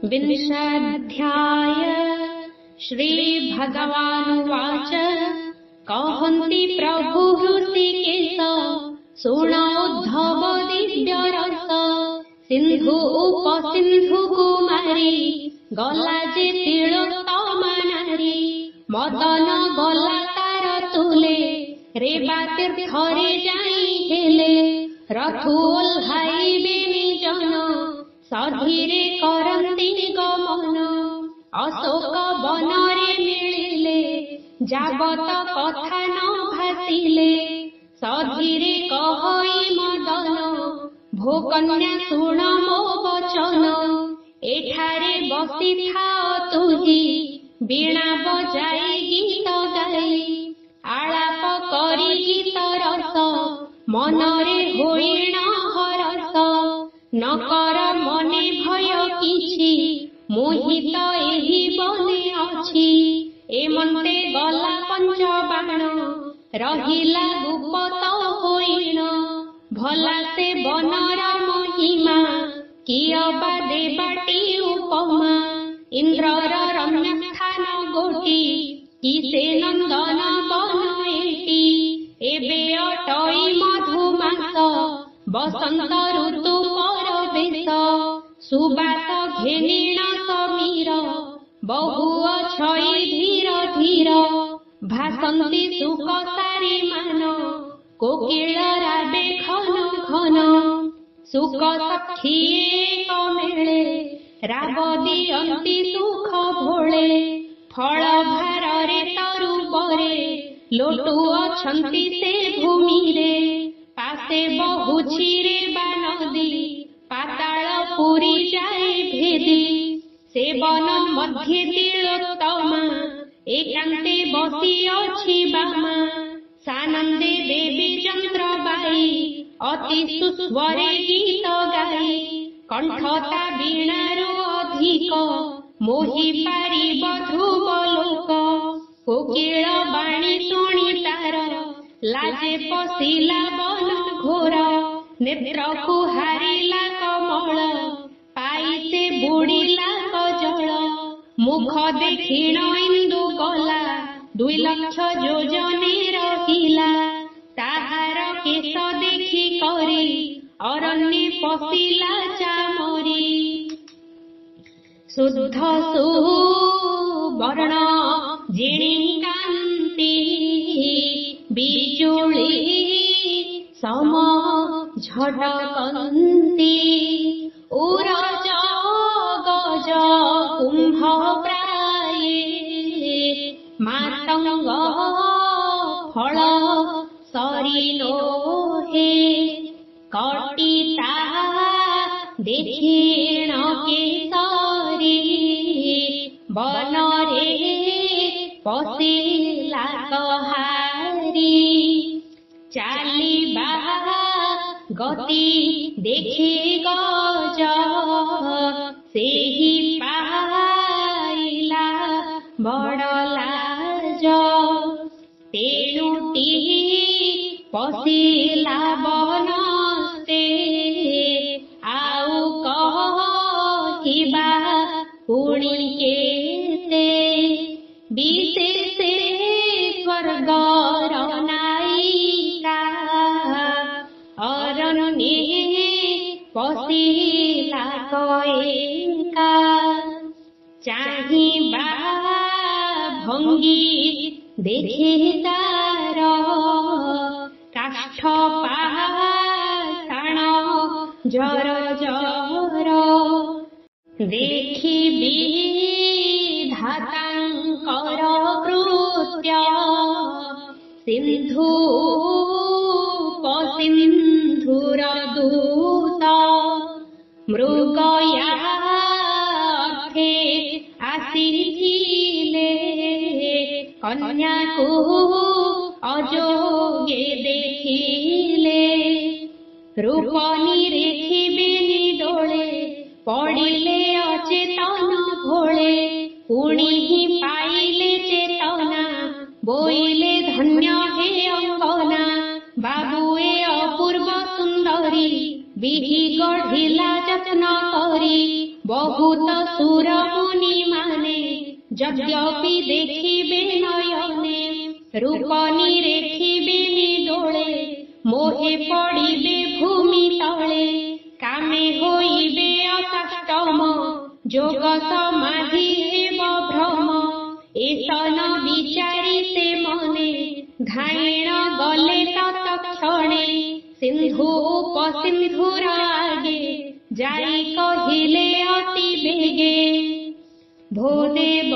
विंशाध्याय श्रीभगवानुवाच कहन्ति प्रभु हृषीकेश शृणोद्धव दिव्यरस सिन्धु उपसिन्धु कुमारी गला जे तिलोत्तमा नारी मदन गला तार तुले रेवा तीर्थरे जाई हेले रथु ओह्लाइबे निजन सधीरे करन्ति गमन अशोक बनरे मिलिले जाबत कथा न भासिले सधीरे कहई मदन भो कन्या शुण मो वचन एठारे बसी थाओ तुही वीणा बजाई गीत गाई आलाप करी गीत रस मनरे होइण हरस नकर मने भय किछि मोहित एहि बने अछि एमन्ते गला पंचबाण रहिला गुप्त होइण भला से बनर महिमा कियबा देबाटी उपमा इंद्रर रम्य स्थान गोटी किसे नंदन बन एटी एबे अटई मधुमास बसंत ऋतु परवेश सुबास घेनिण समीर बहु अछई धीर धीर भासंती सुख सारी मान कोकिल राबे घन घन सुख सखी एक मेले राग दियंती सुख भोले फल भारे तरु बरे लोटु अछंती से भूमि रे पासे बहुछि रे नदी पाताल पुरी जाए भेदी सेवन मध्ये तिलोत्तमा एकांते बसी अछि बामा सानंदे देवी चंद्रबाई अति सुस्वरे गीत गाई कंठता वीणारो अधिक मोहि पारिब ध्रुव लोक कोकिल बाणी शुणी तार लाजे पशिला बन घोर नेत्र कुहारिला कमल पाइसे बुड़िला कजल मुख देखिण इंदु गला 2 लक्ष योजने रहिला ताहार केश देखि करी अरण्य पशिला चामरी शुद्ध सुवर्ण जिणिकान्ति बिजुली सम झटकन्ति उरज गज कुंभ प्राये मातंग फल सरिलो हे कटिता देखिण केसरी बनरे पशिला कहारी चालिबा गति देखि गज सेहि पाइला बड़ लाज तेणुटी पशिला बनस्ते आउ कहिबा पुणी केते विशेषे स्वर्गर नायिका अरण्ये पशिला कएका चाहिबा भंगी देखि तार काष्ठ पाषाण जर जर देखि विधातांकर कृत्य सिंधु पसिंधुर दूत मृगयाथे आसिथिले कन्या को अजोगे देखिले रूपनी रेखिबे निडोले पड़िले अचेतन भोले पुणी ही पाइले चेतना बोइले धन्य हे अंगना बाबुए अपूर्व सुंदरी विधि गढ़िला जत्न करी बहुत सुर मुनि माने यद्यपि देखिबे नयने रूप निरेखिबे निडोले मोहे पड़िबे भूमि तले कामे होइबे अकाष्टम जोग समाधि हेब भ्रम एसन विचारी से मने धायण गले तत्क्षणे सिंधु उपसिंधुर आगे जाई कहिले अति बेगे भोदेव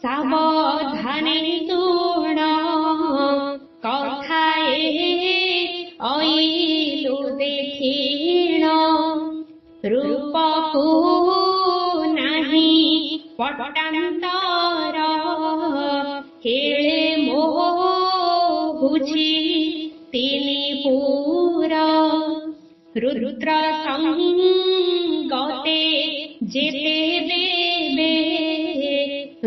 सावधाने शुण कथाए अइलु देखिण रूपकु नाही पटान्तर हेळे मोहुछि तिनि पूरा रुद्र संगते जेते देबे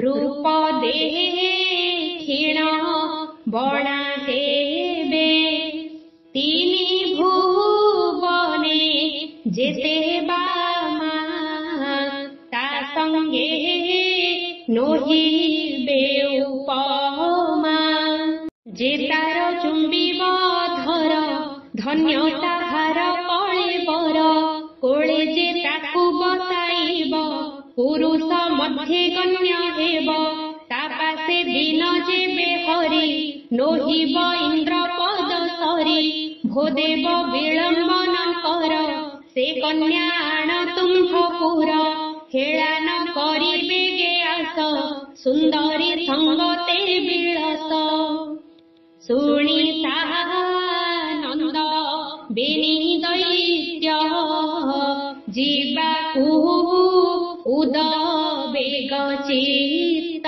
रूप देखिण बणा हेबे तिनि भुवने जेते बामा ता संगे नोहिबे उपमा जे तार चुंबिब धर धन्य ताहार कळेबर कोळे जे ताकु बसाइब पुरुष मध्ये गण्य हेब ता पासे दिन जेबे हरि नोहिब इंद्र पद सरी भोदेव विलंब न कर से कन्या आण तुम्हपुर हेळान करिबे गे आस सुंदरी संगते बिळस शुणी सानंद बेनी दैत्य जीवाकु उद बेग चित्त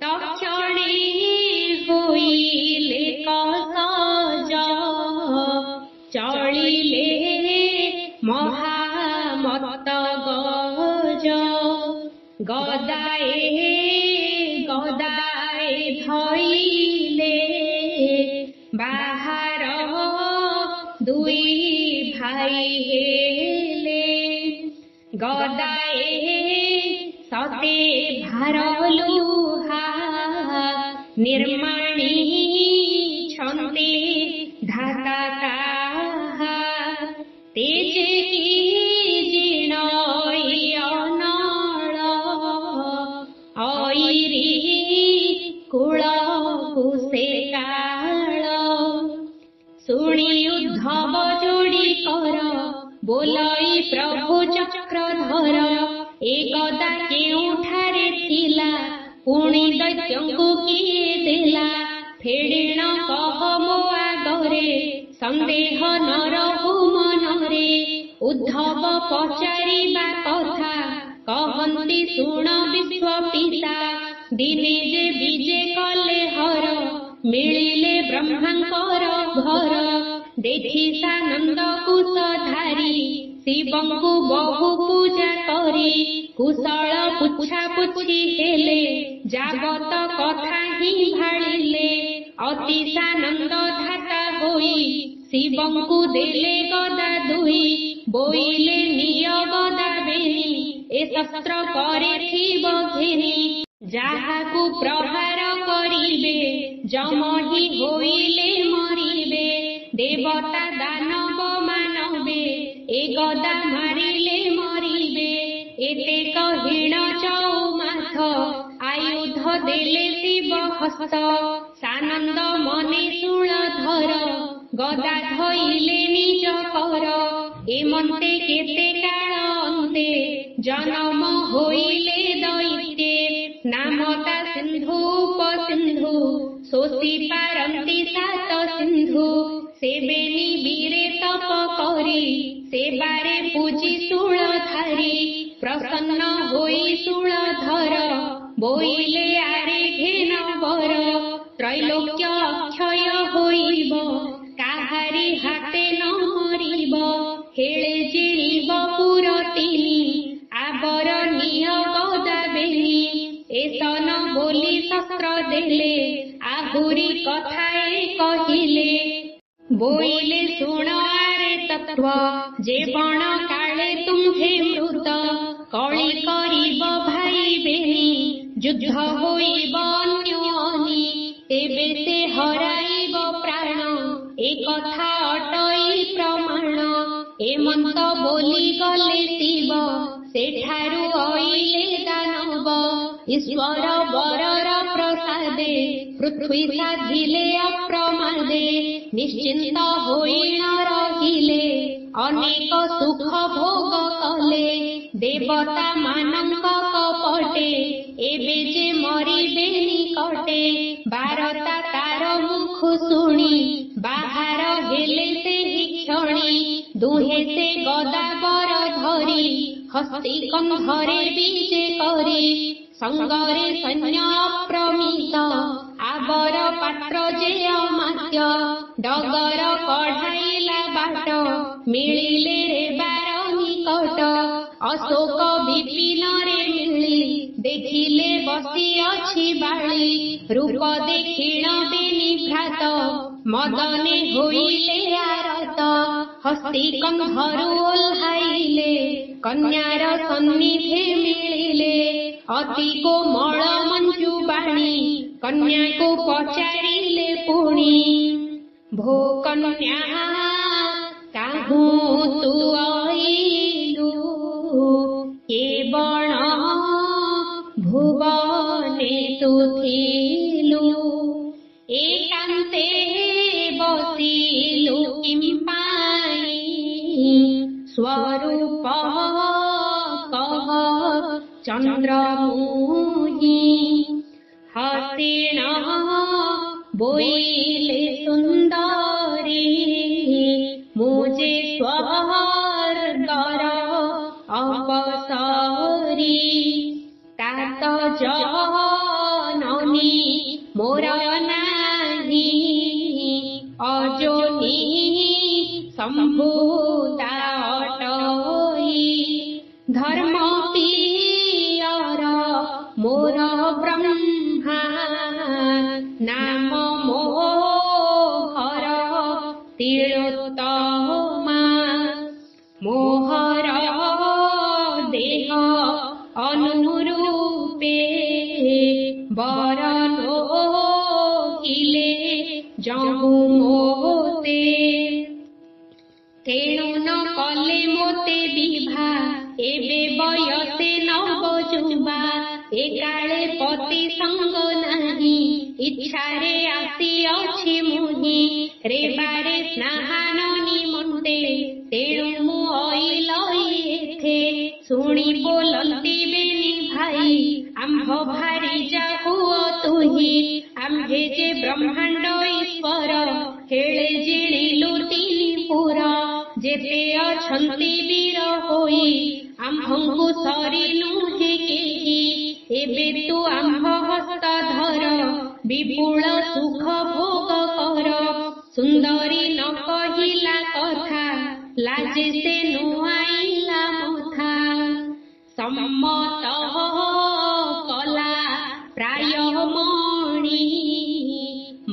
तक्षणे होइले कसज चलिले महामत्त गज गदाए गदाए धइले बाहर दुई भाई हेले गदाए सते भार लुहा निर्माणी छन्ते धाता काहा तेज की जिणय नळ ऐरी कुळ कुसे काळ शुणी उद्धव जोड़ी कर बोलई प्रभु चक्रधर ए गदा केउठारे थिला पुणी दैत्यंकु किए देला फेड़ेण कह मो आगरे संदेह न रहु मनरे उद्धव पचारिबा कथा कहन्ति शुण विश्वपिता दिने जे विजे कले हर मिलिले ब्रह्मांकर घर देखि सानंद कुशधारी शिवंकु बहु पूजा करी कुशल पुछा पुछि हेले जागत कथा ही भाळिले अति सानंद धाता होई शिवंकु देले गदा दुई बोइले निय गदा बेनी ए शस्त्र करे थिब घेनी जाहाकु प्रहार करिबे जमहि होइले मरिबे देवता दानव मानवे ए गदा मारिले मरिबे एते कहिण चौमाथ आयुध देले शिव हस्त सानंद मने शूलधर गदा धइले निज कर एमन्ते केते काल अन्ते जन्म होइले दैत्ये नामता सिंधु उपसिंधु शोषि पारन्ति सात सिंधु सेबेनी वीरे तप करी सेबारे पूजी शूलधारी प्रसन्न होई शूलधर बोइले आरे घेन वर त्रैलोक्य अक्षय होइब काहारी हाते न मरिब हेळे जिणिब पुरतिनी आबर निय गदा बेनी एसन बोली शस्त्र देले आहुरी कथाए कहिले बोइले शुण आरे तत्व जे बण काले तुम्हे मृत କରିବ ଭାଇ ବେଣୀ ଯୁଦ୍ଧ ହୋଇବ ଅନ୍ୟୋନି ତେବେ ସେ ହରାଇବ ପ୍ରାଣ ଏ କଥା ଅଟଇ ପ୍ରମାଣ ଏମନ୍ତ ବୋଲି ଗଲେ ଶିବ ସେଠାରୁ ଅଇଲେ ଦାନବ ଈଶ୍ୱର ବରର ପ୍ରସାଦେ ପୃଥ୍ୱୀ ସାଧିଲେ ଅପ୍ରମାଦେ ନିଶ୍ଚିନ୍ତ ହୋଇ ନ ରହିଲେ ଅନେକ ସୁଖ ଭୋଗ କଲେ ଦେବତା ମାନଙ୍କ କପଟେ ଏବେ ଯେ ମରିବେ ନିକଟେ ବାରତା ତାର ମୁଖ ଶୁଣି ବାହାର ହେଲେ ସେହି କ୍ଷଣି ଦୁହେଁ ସେ ଗଦାବର ଧରି ହସ୍ତି କନ୍ଧରେ ବିଜେ କରି ସଙ୍ଗରେ ସୈନ୍ୟ ଅପ୍ରମିତ ଆବର ପାତ୍ର ଯେ ଅମାତ୍ୟ ଡଗର କଢାଇଲା ବାଟ ମିଳିଲେ ରେ ବାର ନିକଟ ଅଶୋକ ବିପିନରେ ମିଳି ଦେଖିଲେ ବସି ଅଛି ବାଳି ରୂପ ଦେଖିଣ ବିନିଭ୍ରାତ ମଦନେ ହୋଇଲେ ଆରତ ହସ୍ତି କନ୍ଧରୁ ଓହ୍ଲାଇଲେ କନ୍ୟାର ସନ୍ନିଧି ମିଳିଲେ ଅତି କୋମଳ ମଞ୍ଜୁ ବାଣୀ କନ୍ୟାକୁ ପଚାରିଲେ ପୁଣି ଭୋ କନ୍ୟା କାହୁଁ ତୁ ଆଇଲୁ ଏ ବଣ ଭୁବନେ ତୁ ଥିଲୁ ଏକାନ୍ତେ ବସିଲୁ କିମ୍ପାଇଁ ସ୍ୱରୂପ କହ ଚନ୍ଦ୍ରମୁହିଁ ହସିଣ ବୋଇଲେ ସୁନ୍ଦରୀ ମୁଁ ଯେ ସ୍ୱର୍ଗର ଅପସରୀ ତାତ ଜନନୀ ମୋର ନାହିଁ ଅଯୋନି ସମ୍ଭୂତା ଅଟଇ ଧର୍ମ ପିୟର ମୋର ବ୍ରହ୍ମା ନାମ ମୋହର ତିଳୋତ୍ତମା ମୋହର ଦେହ ଅନୁରୂପେ ବର ଲୋକିଲେ ଯହୁ ମୋତେ ତେଣୁ ନ କଲେ ମୋତେ ବିଭା ଏବେ ବୟସେ ନବ ଯୁବା ଏକାଳେ ପତି ସଙ୍ଗ ନାହିଁ ଇଚ୍ଛାରେ ଆସିଅଛି ମୁହିଁ ରେବାରେ ସ୍ନାହାନ ନିମନ୍ତେ ତେଣୁ ମୁଁ ଅଇଲଇ ଏଥେ ଶୁଣି ବୋଲନ୍ତି ବେନି ଭାଇ ଆମ୍ଭ ଭାରି ଯାହୁଅ ତୁହି ଆମ୍ଭେ ଯେ ବ୍ରହ୍ମାଣ୍ଡ ଈଶ୍ୱର ହେଳେ ଜିଣିଲୁ ତିନିପୁର ଯେତେ ଅଛନ୍ତି ବୀର ହୋଇ ଆମ୍ଭଙ୍କୁ ସରି ନୁହେଁ କେହି ଏବେ ତୁ ଆମ୍ଭ ହସ୍ତ ଧର ବିପୁଳ ସୁଖ ଭୋଗ କର ସୁନ୍ଦରୀ ନ କହିଲା କଥା ଲାଜେ ସେ ନୁଆଇଲା ମଥା ସମ୍ମତ କଲା ପ୍ରାୟ ମଣି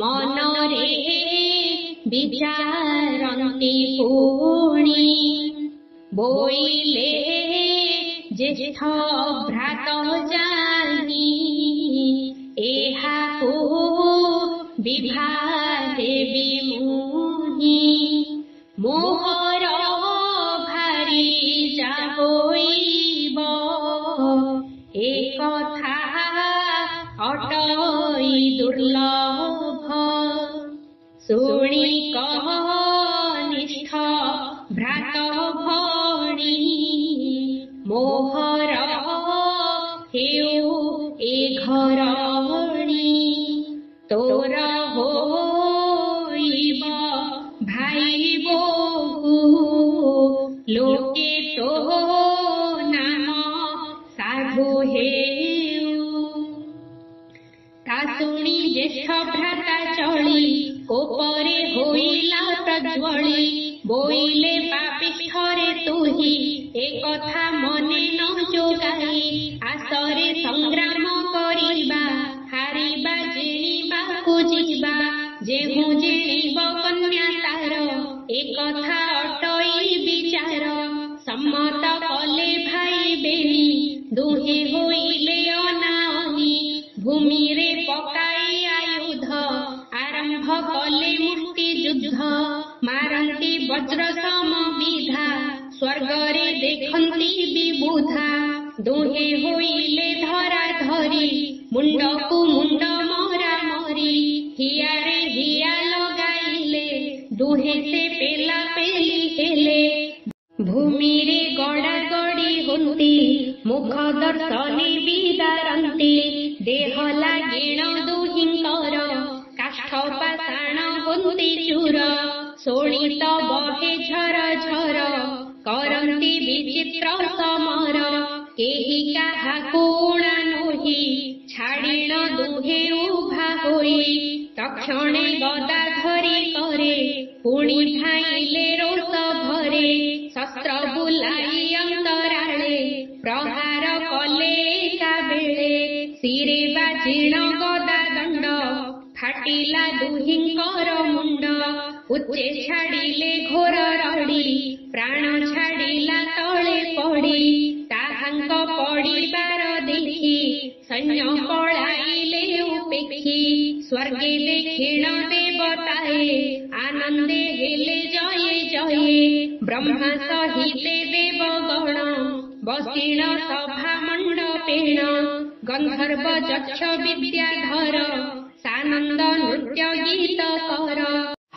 ମନରେ ବିଚାରନ୍ତି ପୁଣି ବୋଇଲେ ଜ୍ୟେଷ୍ଠ ଭ୍ରାତ ଜାନି ଏହାକୁ ବିଭା ଦେବି ମୁହିଁ ମୋହର ଭାରି ଯା ହୋଇବ ଏ କଥା ଅଟଇ ଦୁର୍ଲଭ ଶୁଣି କନିଷ୍ଠ ଭ୍ରାତ ଭଣୀ ମୋହର ହେଉ ଏ ଘରଣୀ ତୋର ହୋଇବ ଭାଇ ବୋହୁ ଲୋକେ ତୋ ନାମ ସାଧୁ ହେଉ ତା ଶୁଣି ଜ୍ୟେଷ୍ଠ ଭ୍ରାତା ଚଳି କୋପରେ ହୋଇଲା ପ୍ରଜ୍ୱଳି ବୋଇଲେ ପାପିଷ୍ଠରେ ତୁହି ଏ କଥା ମନେ ନ ଯୋଗାଇ ଆସରେ ସଂଗ୍ରାମ କରିବା ହାରିବା ଜିଣିବାକୁ ଯିବା ଯେହୁ ଜିଣିବ କନ୍ୟା ତାର ଏ କଥା ଅଟଇ ବିଚାର ସମ୍ମତ କଲେ ଭାଇ ବେଣୀ ଦୁହେଁ ହୋଇଲେ ଅନାଅନି ଭୂମିରେ ପକାଇ ଆୟୁଧ ଆରମ୍ଭ କଲେ ମୂର୍ତ୍ତି ଯୁଦ୍ଧ ମାରନ୍ତି ବଜ୍ର ସମବିଧା ସ୍ୱର୍ଗରେ ଦେଖନ୍ତି ବିବୁଧା ଦୁହେଁ ହୋଇଲେ ଧରା ଧରି ମୁଣ୍ଡକୁ ମୁଣ୍ଡ ମରା ମରି ହିଆରେ ହିଆ ଲଗାଇଲେ ଦୁହେଁ ସେ ପେଲା ପେଲି ହେଲେ ଭୂମିରେ ଗଡ଼ା ଗଡ଼ି ହୁଅନ୍ତି ମୁଖ ଦର୍ଶନେ ବିଦାରନ୍ତି ଦେହ ଲାଗିଣ ଦୁହିଁଙ୍କର କାଷ୍ଠ ପାଷାଣ ହୁଅନ୍ତି ଚୂର ଶୋଣିତ ବହେ ଝର ଝର କରନ୍ତି ବିଚିତ୍ର ସମର କେହି କାହାକୁ ଉଣା ନୋହି ଛାଡ଼ିଣ ଦୁହେଁ ଉଭା ହୋଇ ତକ୍ଷଣେ ଗଦା ଧରି କରେ ପୁଣି ଧାଇଲେ ରୋଷ ଭରେ ଶସ୍ତ୍ର ବୁଲାଇ ଅନ୍ତରାଳେ ପ୍ରହାର କଲେ ଏକାବେଳେ ଶିରେ ବାଜିଣ ଗଦା ଦଣ୍ଡ ଫାଟିଲା ଦୁହିଁଙ୍କର ମୁଣ୍ଡ ଉଚ୍ଚେ ଛାଡ଼ିଲେ ଘୋର ରଡ଼ି ପ୍ରାଣ ଛାଡ଼ିଲା ତଳେ ପଡ଼ି ତାହାଙ୍କ ପଡ଼ିବାର ଦେଖି ସୈନ୍ୟ ପଳାଇଲେ ଉପେକ୍ଷୀ ସ୍ୱର୍ଗେ ଦେଖିଣ ଦେବତାଏ ଆନନ୍ଦେ ହେଲେ ଜୟେ ଜୟେ ବ୍ରହ୍ମା ସହିତେ ଦେବଗଣ ବସିଣ ସଭା ମଣ୍ଡପେଣ ଗନ୍ଧର୍ବ ଯକ୍ଷ ବିଦ୍ୟାଧର ସାନନ୍ଦ ନୃତ୍ୟ ଗୀତ କର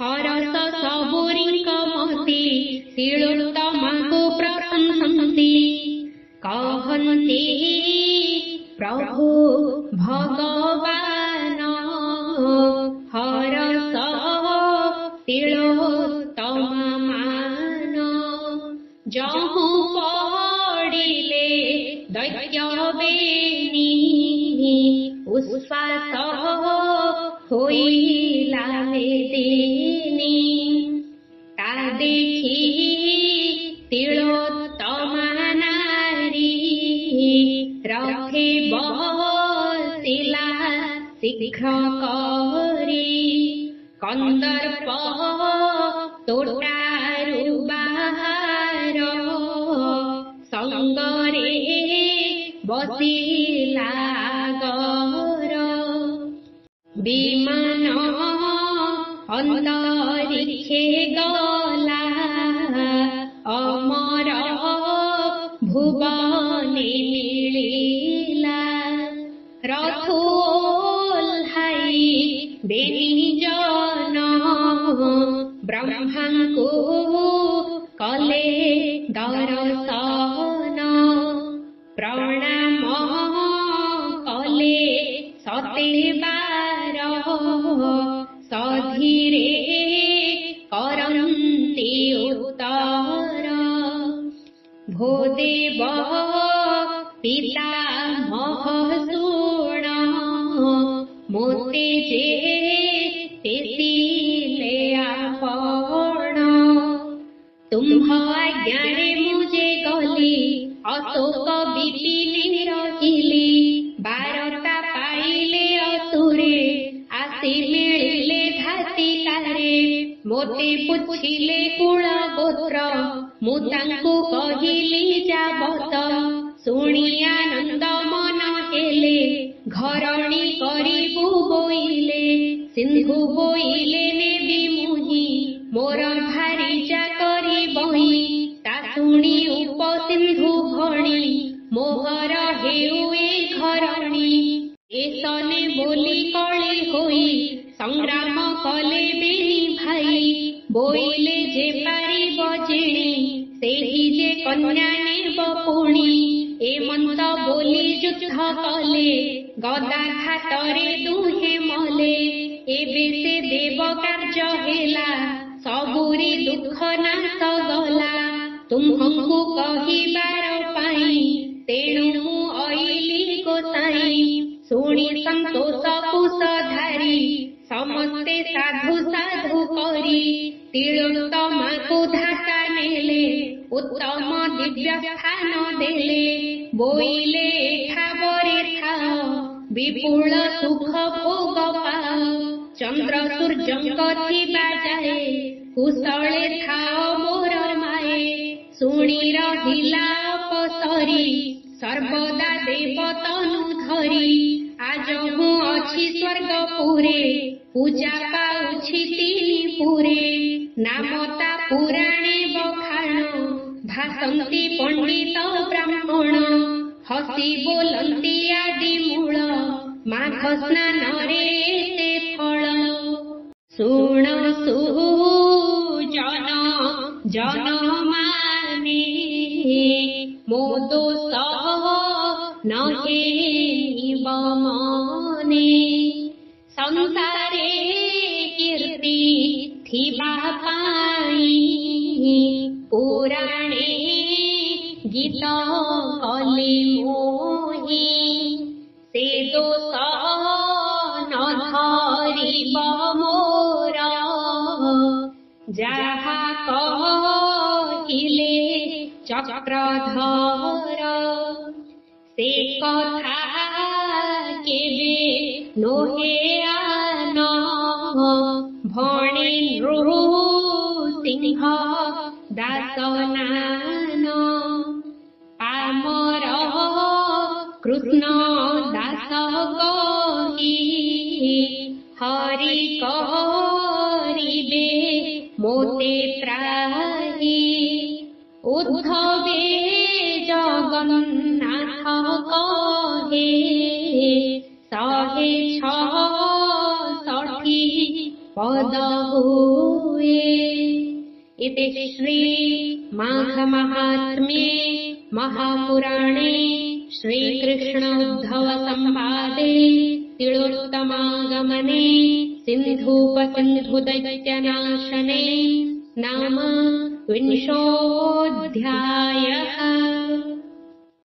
ହରସ ସବୁରିଙ୍କ ମତି ତିଳୋତ୍ତମାଙ୍କୁ ପ୍ରଶଂସନ୍ତି କହନ୍ତି ପ୍ରଭୁ ଭଗବାନ ହରସ ତିଳୋତ୍ତମା ମାନ ଯହୁଁ ପଡ଼ିଲେ ଦୈତ୍ୟ ବେନି ଉଶ୍ୱାସ ହୋଇଲା ବେଦିନି ତା ଦେଖି ତିଳୋତ୍ତମା ନାରୀ ରଥେ ବସିଲା ଶୀଘ୍ର କରି କନ୍ଦର୍ପ ତୋଟାରୁ ବାହାର ସଙ୍ଗରେ ବସିଲା ଗର ବିମାନ ଅନ୍ତରିକ୍ଷେ ଗଲା ଅମର ଭୁବନେ ମିଳିଲା ରଥ ଓହ୍ଲାଇ ବେନିଜନ ବ୍ରହ୍ମାଙ୍କୁ କଲେ ଦର୍ଶନ ପ୍ରଣାମ କଲେ ସତେବାର ସଧୀରେ କରନ୍ତି ଉତ୍ତର ଭୋଦେବ ପିତାମହ ଶୁଣ ମୋତେ ଯେ ତେତିଲେ ଆପଣ ତୁମ୍ଭ ଆଜ୍ଞାରେ ମୁଁ ଯେ ଗଲି ଅଶୋକ ବିପିନି ରହିଲି ବାରତା ପାଇଲେ ଅସୁରେ ଆସି ମିଳିଲେ ଘାତିକାରେ ମୋତେ ପୁଛିଲେ କୁଳ ଗୋତ୍ର ମୁଁ ତାଙ୍କୁ କହିଲି ଯାବତ ଶୁଣି ଆନନ୍ଦ ମନ ହେଲେ ଘରଣୀ କରିବୁ ବୋଇଲେ ସିନ୍ଧୁ ବୋଇଲେ ନେବି ମୁହିଁ ମୋର ଭାରି ଚାକରି ବହି ତା ଶୁଣି ଉପସିନ୍ଧୁ ଭଣି ମୋହର ହେଉ ଏ ଘରଣୀ ଏସନେ ବୋଲି କଳି ହୋଇ ସଂଗ୍ରାମ କଲେ ବେନି ଭାଇ ବୋଇଲେ ଯେ ପାରିବ ଜିଣି ସେହି ଯେ କନ୍ୟା ନେବ ପୁଣି ଏମନ୍ତ ବୋଲି ଯୁଦ୍ଧ କଲେ ଗଦା ଘାତରେ ଦୁହେଁ ମଲେ ଏବେ ସେ ଦେବ କାର୍ଯ୍ୟ ହେଲା ସବୁରି ଦୁଃଖ ନାଶ ଗଲା ତୁମ୍ଭଙ୍କୁ କହିବାର ପାଇଁ ତେଣୁ ମୁଁ ଅଇଲି ଗୋସାଇଁ ଶୁଣି ସନ୍ତୋଷ କୁଶଧାରୀ ସମସ୍ତେ ସାଧୁ ସାଧୁ କରି ତିଳୋତ୍ତମାକୁ ଧାକା ନେଲେ ଉତ୍ତମ ଦିବ୍ୟ ସ୍ଥାନ ଦେଲେ ବୋଇଲେ ଏଠାବରେ ଥାଅ ବିପୁଳ ସୁଖ ଭୋଗ ପାଅ ଚନ୍ଦ୍ର ସୂର୍ଯ୍ୟଙ୍କ ଥିବା ଯାଏ କୁଶଳେ ଥାଅ ମୋର ମାଏ ଶୁଣି ରହିଲା ଅପସରି सर्वदा देवतनु धरी आज हूँ अछि स्वर्गपुरे पूजा पाउछि तिनि पुरे नामता पुराणे बखाण भासन्ति पंडित ब्राह्मण हसी बोलन्ति आदि मूल माघ स्नानरे ते फल शुण सुजन जन माने मो दोष नहे निबमने संसारे कीर्ति थिबा पाई पुराणे गीत कले मोहि से दोष न धरिब मोर जाहा कहिले चक्रधर से कथा केबे नोहे आन भणे नृसिंह दासनान पामर कृष्ण दास कही हरि करिबे मोते त्राहि उद्धवे जगन्नाथ कहे 166 पद हुए। इति श्री माघ महात्म्ये महापुराणे श्रीकृष्ण उद्धव संवादे तिलोत्तमागमने सिन्धूपसिन्धु दैत्यनाशने नाम 20ोऽध्यायः।